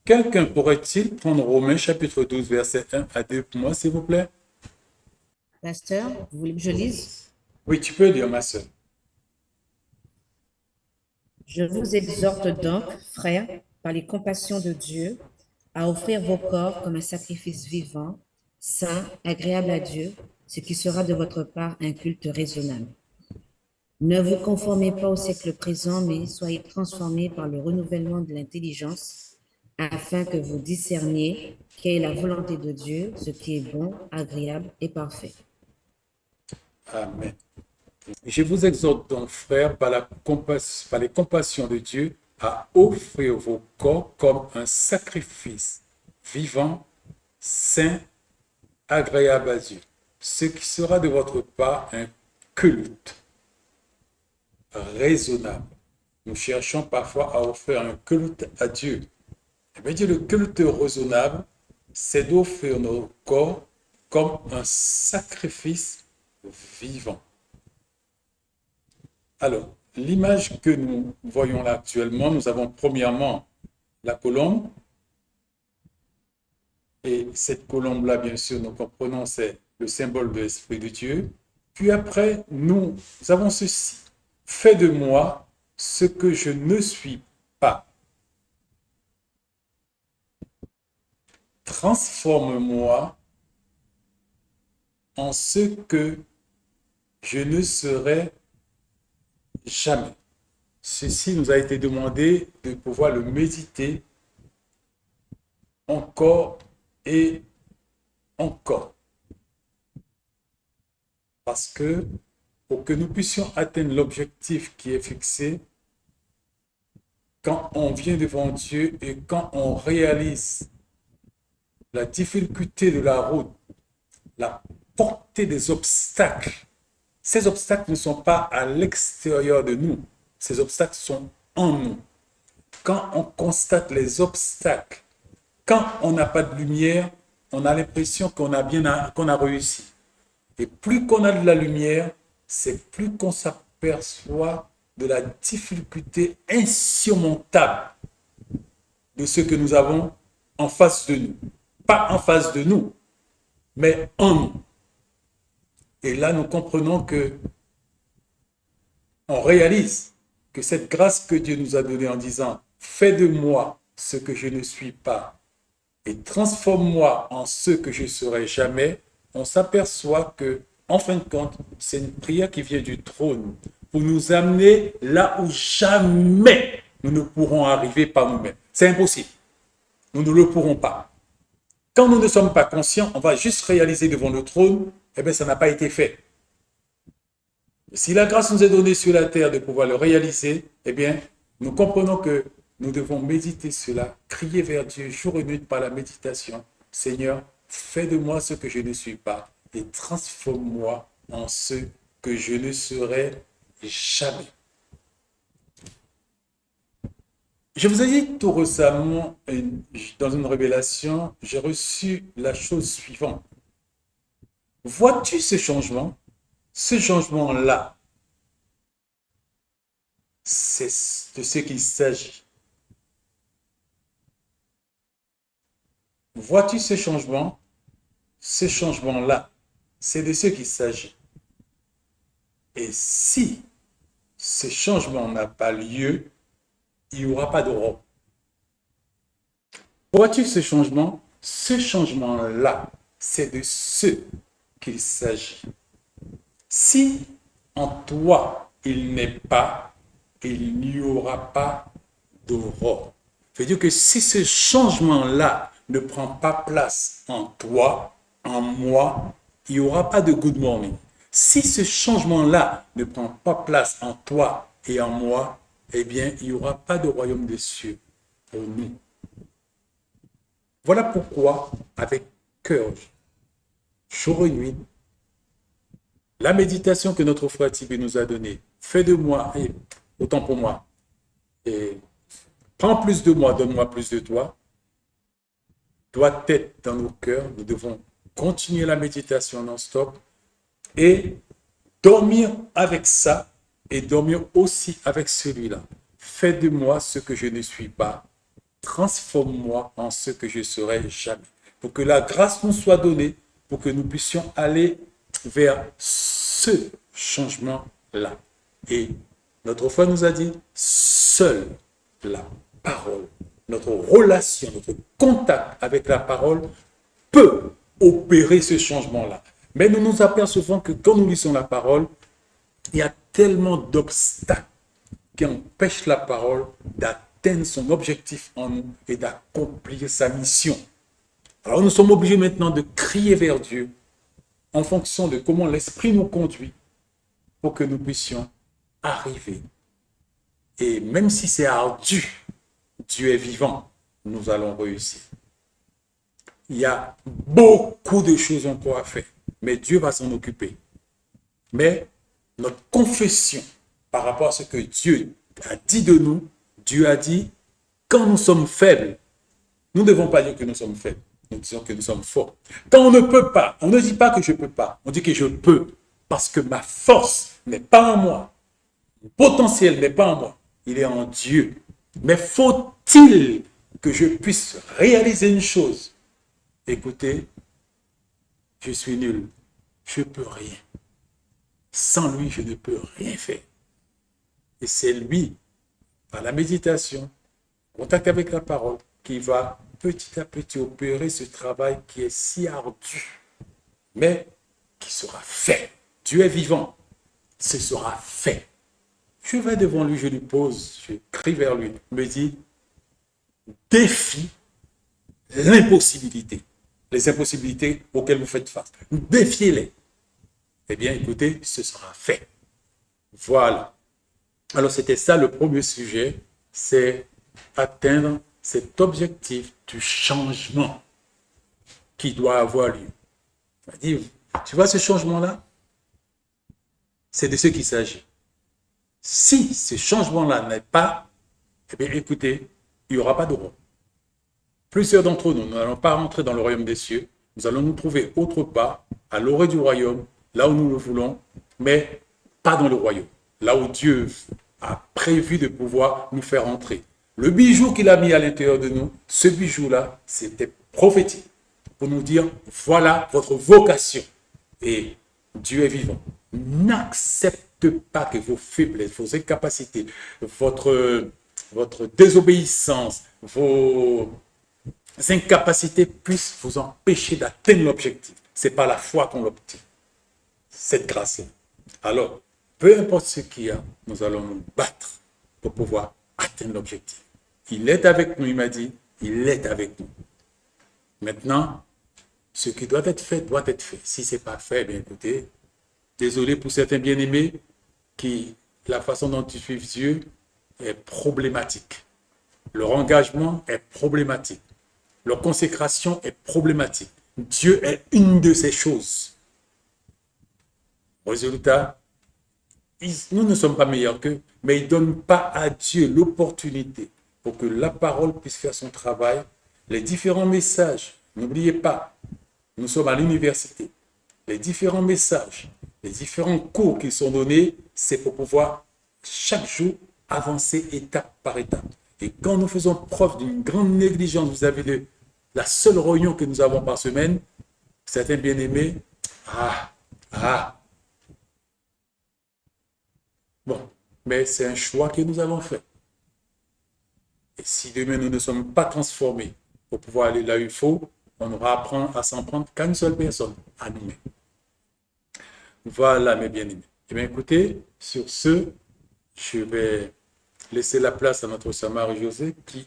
Quelqu'un pourrait-il prendre Romains chapitre 12, verset 1 à 2 pour moi, s'il vous plaît? Pasteur, vous voulez que je lise? Oui, tu peux dire, ma sœur. Je vous exhorte donc, frères, par les compassions de Dieu, à offrir vos corps comme un sacrifice vivant, saint, agréable à Dieu, ce qui sera de votre part un culte raisonnable. Ne vous conformez pas au siècle présent, mais soyez transformés par le renouvellement de l'intelligence, afin que vous discerniez quelle est la volonté de Dieu, ce qui est bon, agréable et parfait. Amen. Je vous exhorte donc, frères, par les compassions de Dieu, à offrir vos corps comme un sacrifice vivant, saint, agréable à Dieu, ce qui sera de votre part un culte raisonnable. Nous cherchons parfois à offrir un culte à Dieu. Eh bien, Dieu, le culte raisonnable, c'est d'offrir nos corps comme un sacrifice vivant. Alors, l'image que nous voyons là actuellement, nous avons premièrement la colombe. Et cette colombe-là, bien sûr, nous comprenons, c'est le symbole de l'Esprit de Dieu. Puis après, nous avons ceci. Fais de moi ce que je ne suis pas. Transforme-moi en ce que je ne serai jamais. Ceci nous a été demandé de pouvoir le méditer encore et encore. Parce que pour que nous puissions atteindre l'objectif qui est fixé, quand on vient devant Dieu et quand on réalise la difficulté de la route, la portée des obstacles, ces obstacles ne sont pas à l'extérieur de nous, ces obstacles sont en nous. Quand on constate les obstacles, quand on n'a pas de lumière, on a l'impression qu'on a réussi. Et plus qu'on a de la lumière, c'est plus qu'on s'aperçoit de la difficulté insurmontable de ce que nous avons en face de nous. Pas en face de nous, mais en nous. Et là, nous comprenons que on réalise que cette grâce que Dieu nous a donnée en disant fais de moi ce que je ne suis pas et transforme-moi en ce que je serai jamais, on s'aperçoit que, en fin de compte, c'est une prière qui vient du trône pour nous amener là où jamais nous ne pourrons arriver par nous-mêmes. C'est impossible. Nous ne le pourrons pas. Quand nous ne sommes pas conscients, on va juste réaliser devant le trône, eh bien, ça n'a pas été fait. Si la grâce nous est donnée sur la terre de pouvoir le réaliser, eh bien, nous comprenons que nous devons méditer cela, crier vers Dieu jour et nuit par la méditation. Seigneur, fais de moi ce que je ne suis pas et transforme-moi en ce que je ne serai jamais. Je vous ai dit tout récemment, dans une révélation, j'ai reçu la chose suivante. Vois-tu ce changement? Ce changement-là, c'est de ce qu'il s'agit. Vois-tu ce changement? Ce changement-là, c'est de ce qu'il s'agit. Et si ce changement n'a pas lieu, il n'y aura pas d'Europe. Vois-tu ce changement? Ce changement-là, c'est de ce qu'il s'agit. Si en toi il n'est pas, il n'y aura pas d'Europe. Ça veut dire que si ce changement-là ne prend pas place en toi, en moi, il n'y aura pas de good morning. Si ce changement-là ne prend pas place en toi et en moi, eh bien, il n'y aura pas de royaume des cieux pour nous. Voilà pourquoi, avec cœur, jour et nuit, la méditation que notre frère Tibé nous a donnée, fais de moi, et autant pour moi, et prends plus de moi, donne-moi plus de toi, doit être dans nos cœurs. Nous devons continuer la méditation non-stop et dormir avec ça et dormir aussi avec celui-là. Fais de moi ce que je ne suis pas transforme-moi en ce que je serai jamais. Pour que la grâce nous soit donnée, pour que nous puissions aller vers ce changement-là. Et notre foi nous a dit, seule la parole, notre relation, notre contact avec la parole peut opérer ce changement-là. Mais nous nous apercevons que quand nous lisons la parole, il y a tellement d'obstacles qui empêchent la parole d'atteindre son objectif en nous et d'accomplir sa mission. Alors nous sommes obligés maintenant de crier vers Dieu en fonction de comment l'Esprit nous conduit pour que nous puissions arriver. Et même si c'est ardu, Dieu est vivant, nous allons réussir. Il y a beaucoup de choses encore à faire, mais Dieu va s'en occuper. Mais notre confession par rapport à ce que Dieu a dit de nous, Dieu a dit, quand nous sommes faibles, nous ne devons pas dire que nous sommes faibles, nous disons que nous sommes forts. Quand on ne peut pas, on ne dit pas que je ne peux pas, on dit que je peux, parce que ma force n'est pas en moi, mon potentiel n'est pas en moi, il est en Dieu. Mais faut-il que je puisse réaliser une chose? Écoutez, je suis nul, je ne peux rien. Sans lui, je ne peux rien faire. Et c'est lui, par la méditation, contact avec la parole, qui va petit à petit opérer ce travail qui est si ardu, mais qui sera fait. Dieu est vivant, ce sera fait. Je vais devant lui, je lui pose, je crie vers lui, me dit, défie l'impossibilité, les impossibilités auxquelles vous faites face. Défiez-les. Eh bien, écoutez, ce sera fait. Voilà. Alors, c'était ça le premier sujet, c'est atteindre cet objectif du changement qui doit avoir lieu. C'est-à-dire, tu vois ce changement-là? C'est de ce qu'il s'agit. Si ce changement-là n'est pas, eh bien, écoutez, il n'y aura pas de roi. Plusieurs d'entre nous n'allons pas rentrer dans le royaume des cieux. Nous allons nous trouver autre part, à l'orée du royaume, là où nous le voulons, mais pas dans le royaume. Là où Dieu a prévu de pouvoir nous faire entrer. Le bijou qu'il a mis à l'intérieur de nous, ce bijou-là, c'était prophétique. Pour nous dire, voilà votre vocation. Et Dieu est vivant. N'accepte pas que vos faiblesses, vos incapacités, votre désobéissance, vos incapacités puissent vous empêcher d'atteindre l'objectif. Ce n'est pas la foi qu'on l'obtient. Cette grâce-là. Alors, peu importe ce qu'il y a, nous allons nous battre pour pouvoir atteindre l'objectif. Il est avec nous, il m'a dit, il est avec nous. Maintenant, ce qui doit être fait, doit être fait. Si ce n'est pas fait, bien écoutez, désolé pour certains bien-aimés qui, la façon dont ils suivent Dieu est problématique. Leur engagement est problématique. Leur consécration est problématique. Dieu est une de ces choses. Résultat, nous ne sommes pas meilleurs qu'eux, mais ils ne donnent pas à Dieu l'opportunité pour que la parole puisse faire son travail. Les différents messages, n'oubliez pas, nous sommes à l'université. Les différents messages, les différents cours qui sont donnés, c'est pour pouvoir chaque jour avancer étape par étape. Et quand nous faisons preuve d'une grande négligence vis-à-vis de la seule réunion que nous avons par semaine, certains bien-aimés, bon, mais c'est un choix que nous avons fait. Et si demain nous ne sommes pas transformés pour pouvoir aller là où il faut, on aura à s'en prendre qu'à une seule personne, à nous-mêmes. Voilà, mes bien-aimés. Eh bien, écoutez, sur ce, je vais laisser la place à notre sœur Marie-Josée qui